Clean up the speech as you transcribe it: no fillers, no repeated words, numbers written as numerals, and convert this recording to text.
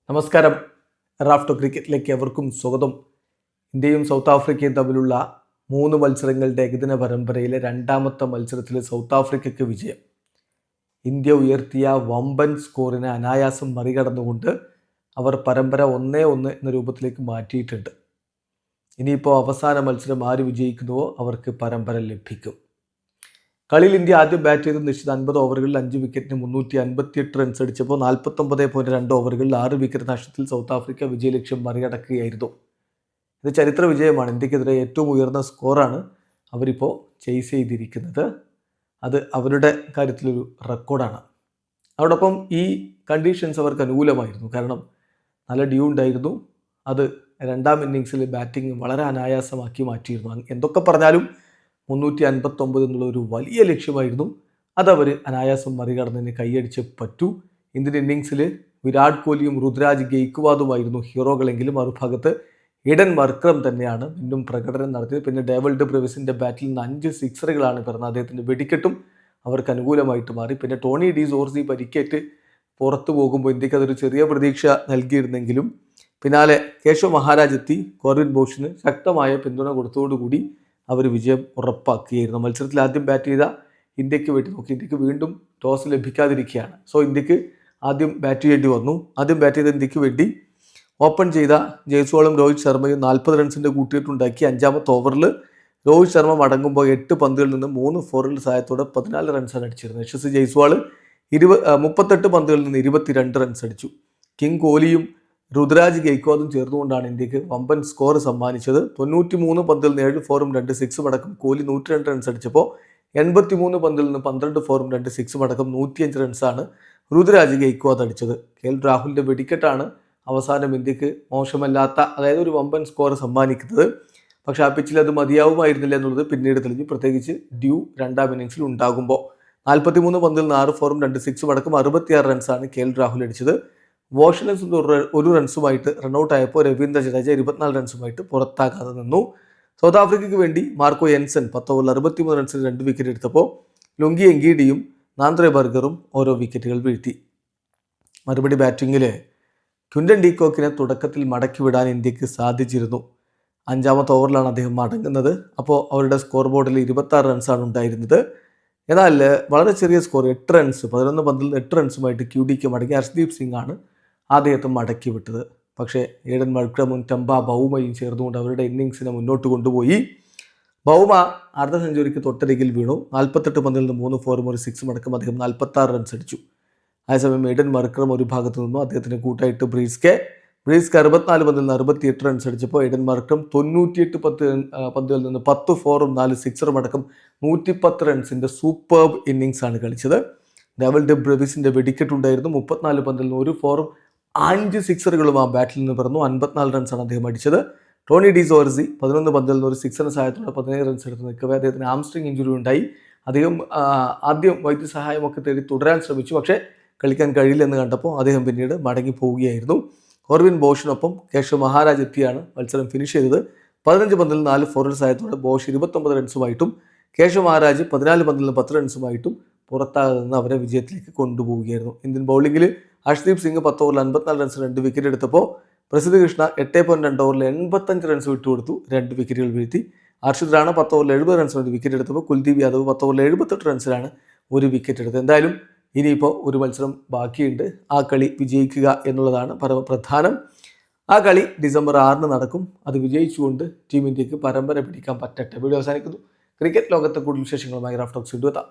നമസ്കാരം. റാഫ്റ്റോ ക്രിക്കറ്റിലേക്ക് എവർക്കും സ്വാഗതം. ഇന്ത്യയും സൗത്ത് ആഫ്രിക്കയും തമ്മിലുള്ള 3 മത്സരങ്ങളുടെ ഏകദിന പരമ്പരയിലെ രണ്ടാമത്തെ മത്സരത്തിൽ സൗത്ത് ആഫ്രിക്കയ്ക്ക് വിജയം. ഇന്ത്യ ഉയർത്തിയ വമ്പൻ സ്കോറിനെ അനായാസം മറികടന്നുകൊണ്ട് അവർ പരമ്പര 1-1 എന്ന രൂപത്തിലേക്ക് മാറ്റിയിട്ടുണ്ട്. ഇനിയിപ്പോൾ അവസാന മത്സരം ആര് വിജയിക്കുന്നുവോ അവർക്ക് പരമ്പര ലഭിക്കും. കളിയിൽ ഇന്ത്യ ആദ്യം ബാറ്റ് ചെയ്ത് നിശ്ചിത 50 ഓവറുകളിൽ 5 വിക്കറ്റിന് 358 റൺസ് അടിച്ചപ്പോൾ 49.2 ഓവറുകളിൽ 6 വിക്കറ്റ് നഷ്ടത്തിൽ സൗത്ത് ആഫ്രിക്ക വിജയലക്ഷ്യം മറികടക്കുകയായിരുന്നു. ഇത് ചരിത്ര വിജയമാണ്. ഇന്ത്യക്കെതിരെ ഏറ്റവും ഉയർന്ന സ്കോറാണ് അവരിപ്പോൾ ചേസ് ചെയ്തിരിക്കുന്നത്. അത് അവരുടെ കാര്യത്തിലൊരു റെക്കോർഡാണ്. അതോടൊപ്പം ഈ കണ്ടീഷൻസ് അവർക്ക് അനുകൂലമായിരുന്നു. കാരണം നല്ല ഡ്യൂ ഉണ്ടായിരുന്നു. അത് രണ്ടാം ഇന്നിങ്സിൽ ബാറ്റിംഗ് വളരെ അനായാസമാക്കി മാറ്റിയിരുന്നു. എന്തൊക്കെ പറഞ്ഞാലും 359 എന്നുള്ള ഒരു വലിയ ലക്ഷ്യമായിരുന്നു. അതവർ അനായാസം മറികടന്നതിന് കൈയടിച്ച് പറ്റൂ. ഇന്ത്യൻ ഇന്നിങ്സിൽ വിരാട് കോഹ്ലിയും ഋതുരാജ് ഗെയ്ക്വാദുമായിരുന്നു ഹീറോകളെങ്കിലും മറുഭാഗത്ത് ഈഡൻ മർക്രം തന്നെയാണ് വീണ്ടും പ്രകടനം നടത്തിയത്. പിന്നെ ഡേവിഡ് ബ്രവിസിൻ്റെ ബാറ്റിൽ നിന്ന് 5 സിക്സറുകളാണ് പിറന്നത്. അദ്ദേഹത്തിൻ്റെ വെടിക്കെട്ടും അവർക്ക് അനുകൂലമായിട്ട് മാറി. പിന്നെ ടോണി ഡി ജോർസി പരിക്കേറ്റ് പുറത്തു പോകുമ്പോൾ ഇന്ത്യക്ക് അതൊരു ചെറിയ പ്രതീക്ഷ നൽകിയിരുന്നെങ്കിലും പിന്നാലെ കേശവ് മഹാരാജ് എത്തി കോർവിൻ ബോഷിന് ശക്തമായ പിന്തുണ കൊടുത്തതോടുകൂടി അവർ വിജയം ഉറപ്പാക്കുകയായിരുന്നു. മത്സരത്തിൽ ആദ്യം ബാറ്റ് ചെയ്ത ഇന്ത്യക്ക് വേണ്ടി നോക്കി ഇന്ത്യക്ക് വീണ്ടും ടോസ് ലഭിക്കാതിരിക്കുകയാണ്. സോ ഇന്ത്യക്ക് ആദ്യം ബാറ്റ് ചെയ്യേണ്ടി വന്നു. ആദ്യം ബാറ്റ് ചെയ്ത ഇന്ത്യക്ക് വേണ്ടി ഓപ്പൺ ചെയ്ത ജയ്സ്വാളും രോഹിത് ശർമ്മയും 40 റൺസിൻ്റെ കൂട്ടിയിട്ടുണ്ടാക്കി. 5ാമത്തെ ഓവറിൽ രോഹിത് ശർമ്മ മടങ്ങുമ്പോൾ 8 പന്തുകളിൽ നിന്ന് 3 ഫോറുകളുടെ സഹായത്തോടെ 14 റൺസാണ് അടിച്ചിരുന്നത്. യശസ്വി ജയ്സ്വാൾ 38 പന്തുകളിൽ നിന്ന് 22 റൺസ് അടിച്ചു. കിങ് കോഹ്ലിയും ഋതുരാജ് ഗെയ്ക്വാദും ചേർന്നുകൊണ്ടാണ് ഇന്ത്യക്ക് വമ്പൻ സ്കോർ സമ്മാനിച്ചത്. 93 പന്തിൽ നിന്ന് 7 ഫോറും 2 സിക്സും അടക്കം കോഹ്ലി 102 റൺസ് അടിച്ചപ്പോൾ 83 പന്തിൽ നിന്ന് 12 ഫോറും 2 സിക്സും അടക്കം 105 റൺസാണ് ഋതുരാജ് ഗെയ്ക്വാദ് അടിച്ചത്. രാഹുലിൻ്റെ വെടിക്കെട്ടാണ് അവസാനം ഇന്ത്യക്ക് മോശമല്ലാത്ത, അതായത് ഒരു വമ്പൻ സ്കോർ സമ്മാനിക്കുന്നത്. പക്ഷേ ആ പിച്ചിൽ അത് മതിയാവുമായിരുന്നില്ല എന്നുള്ളത് പിന്നീട് തെളിഞ്ഞു. പ്രത്യേകിച്ച് ഡ്യൂ രണ്ടാം ഇന്നിങ്സിൽ ഉണ്ടാകുമ്പോൾ 43 പന്തിൽ നിന്ന് 6 ഫോറും 2 സിക്സും അടക്കം 66 റൺസാണ് രാഹുൽ അടിച്ചത്. വാഷിംഗ്ടൺ ഒരു റൺസുമായിട്ട് റൺഔട്ട് ആയപ്പോൾ രവീന്ദ്ര ജഡേജ 24 റൺസുമായിട്ട് പുറത്താകാതെ നിന്നു. സൗത്ത് ആഫ്രിക്കയ്ക്ക് വേണ്ടി മാർക്കോ എൻസൺ 10 ഓവറിൽ 63 റൺസിന് 2 വിക്കറ്റ് എടുത്തപ്പോൾ ലുങ്കി എങ്കീഡിയും നാന്ദ്രെ ബർഗറും ഓരോ വിക്കറ്റുകൾ വീഴ്ത്തി. മറുപടി ബാറ്റിങ്ങിൽ ക്വിൻ്റൻ ഡി കോക്കിനെ തുടക്കത്തിൽ മടക്കി വിടാൻ ഇന്ത്യക്ക് സാധിച്ചിരുന്നു. 5ാമത്തെ ഓവറിലാണ് അദ്ദേഹം മടങ്ങുന്നത്. അപ്പോൾ അവരുടെ സ്കോർ ബോർഡിൽ 26 റൺസാണ് ഉണ്ടായിരുന്നത്. എന്നാൽ വളരെ ചെറിയ സ്കോർ 8 റൺസ് 11 പന്തിൽ 8 റൺസുമായിട്ട് ക്യൂഡിക്ക് മടങ്ങി. ഹർഷ്ദീപ് സിംഗ് ആണ് അദ്ദേഹത്തെ മടക്കി വിട്ടത്. പക്ഷേ ഈഡൻ മർക്രമും ടംബ ബൗമയും ചേർന്നുകൊണ്ട് അവരുടെ ഇന്നിങ്സിനെ മുന്നോട്ട് കൊണ്ടുപോയി. ബൗമ അർദ്ധ സെഞ്ചുറിക്ക് തൊട്ടരികിൽ വീണു. 48 പന്തിൽ നിന്ന് 3 ഫോറും 1 സിക്സും അടക്കം അദ്ദേഹം 46 റൺസ് അടിച്ചു. അതേസമയം ഈഡൻ മർക്രം ഒരു ഭാഗത്ത് നിന്നു. അദ്ദേഹത്തിന് കൂട്ടായിട്ട് ബ്രീസ്കെ 64 പന്തിൽ നിന്ന് 68 റൺസ് അടിച്ചപ്പോൾ ഈഡൻ മർക്രം 98 പന്തുകളിൽ നിന്ന് 10 ഫോറും 4 സിക്സറും അടക്കം 110 റൺസിൻ്റെ സൂപ്പർബ് ഇന്നിങ്സാണ് കളിച്ചത്. ഡേവിഡ് ബ്രവിസിൻ്റെ വെടിക്കെട്ട് ഉണ്ടായിരുന്നു. 34 പന്തിൽ നിന്ന് 1 ഫോറും 5 സിക്സറുകളും ആ ബാറ്റിൽ നിന്ന് പിറന്നു. 54 റൺസാണ് അദ്ദേഹം അടിച്ചത്. ടോണി ഡി ജോർസി 11 പന്തിൽ നിന്ന് 1 സിക്സറിന് സഹായത്തോടെ 17 റൺസ് എടുത്ത് നിൽക്കവേ അദ്ദേഹത്തിന് ആംസ്ട്രിങ് ഇഞ്ചുറി ഉണ്ടായി. അദ്ദേഹം ആദ്യം വൈദ്യസഹായമൊക്കെ തേടി തുടരാൻ ശ്രമിച്ചു. പക്ഷേ കളിക്കാൻ കഴിയില്ലെന്ന് കണ്ടപ്പോൾ അദ്ദേഹം പിന്നീട് മടങ്ങി പോവുകയായിരുന്നു. കോർവിൻ ബോഷിനൊപ്പം കേശവ് മഹാരാജ് എത്തിയാണ് മത്സരം ഫിനിഷ് ചെയ്തത്. 15 പന്തിൽ 4 ഫോറുകളുടെ സഹായത്തോടെ ബോഷ് 29 റൺസുമായിട്ടും കേശവ് മഹാരാജ് 14 പന്തിൽ നിന്ന് 10 റൺസുമായിട്ടും പുറത്താകെ നിന്ന് അവരെ വിജയത്തിലേക്ക് കൊണ്ടുപോവുകയായിരുന്നു. ഇന്ത്യൻ ബൗളിങ്ങിൽ ഹർഷ്ദീപ് സിംഗ് 10 ഓവറിൽ 54 റൺസ് 2 വിക്കറ്റ് എടുത്തപ്പോൾ പ്രസിദ്ധ് കൃഷ്ണ 8.2 ഓവറിൽ 85 റൺസ് വിട്ടുകൊടുത്തു, 2 വിക്കറ്റുകൾ വീഴ്ത്തി. ഹർഷിത് റാണ 10 ഓവറിൽ 70 റൺസ് 1 വിക്കറ്റ് എടുത്തപ്പോൾ കുൽദീപ് യാദവ് 10 ഓവറിൽ 78 റൺസിലാണ് 1 വിക്കറ്റ് എടുത്തത്. എന്തായാലും ഇനിയിപ്പോൾ ഒരു മത്സരം ബാക്കിയുണ്ട്. ആ കളി വിജയിക്കുക എന്നുള്ളതാണ് പരമപ്രധാനം. ആ കളി ഡിസംബർ 6 നടക്കും. അത് വിജയിച്ചുകൊണ്ട് ടീം ഇന്ത്യക്ക് പരമ്പര പിടിക്കാൻ പറ്റട്ടെ. വീഡിയോ അവസാനിക്കുന്നു. ക്രിക്കറ്റ് ലോകത്തെ കൂടുതൽ വിശേഷങ്ങളുമായി റാഫ് ടോക്സ് എത്താം.